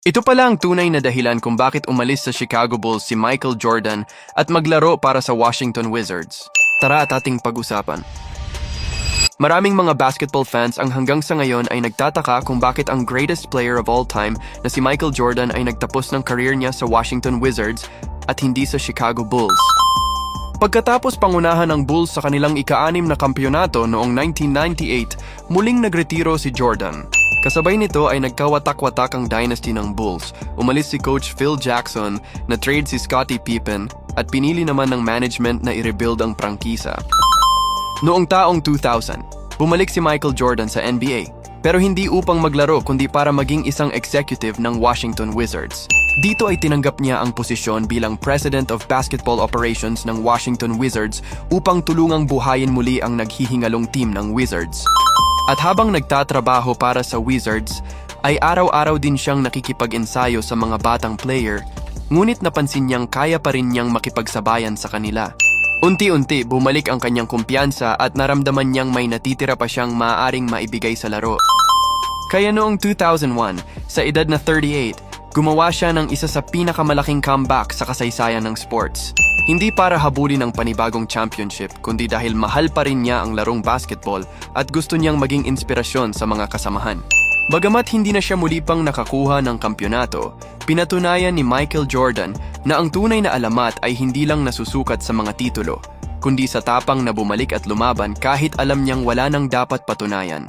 Ito pala ang tunay na dahilan kung bakit umalis sa Chicago Bulls si Michael Jordan at maglaro para sa Washington Wizards. Tara at ating pag-usapan. Maraming mga basketball fans ang hanggang sa ngayon ay nagtataka kung bakit ang greatest player of all time na si Michael Jordan ay nagtapos ng career niya sa Washington Wizards at hindi sa Chicago Bulls. Pagkatapos pangunahan ng Bulls sa kanilang ika-6 na kampyonato noong 1998, muling nagretiro si Jordan. Kasabay nito ay nagkawatak-watak ang dynasty ng Bulls. Umalis si Coach Phil Jackson, na-trade si Scottie Pippen, at pinili naman ng management na i-rebuild ang prangkisa. Noong taong 2000, bumalik si Michael Jordan sa NBA, pero hindi upang maglaro kundi para maging isang executive ng Washington Wizards. Dito ay tinanggap niya ang posisyon bilang President of Basketball Operations ng Washington Wizards upang tulungang buhayin muli ang naghihingalong team ng Wizards. At habang nagtatrabaho para sa Wizards, ay araw-araw din siyang nakikipag-ensayo sa mga batang player, ngunit napansin niyang kaya pa rin niyang makipagsabayan sa kanila. Unti-unti bumalik ang kanyang kumpiyansa at naramdaman niyang may natitira pa siyang maaaring maibigay sa laro. Kaya noong 2001, sa edad na 38, gumawa siya ng isa sa pinakamalaking comeback sa kasaysayan ng sports. Hindi para habulin ang panibagong championship, kundi dahil mahal pa rin niya ang larong basketball at gusto niyang maging inspirasyon sa mga kasamahan. Bagamat hindi na siya muli pang nakakuha ng kampyonato, pinatunayan ni Michael Jordan na ang tunay na alamat ay hindi lang nasusukat sa mga titulo, kundi sa tapang na bumalik at lumaban kahit alam niyang wala nang dapat patunayan.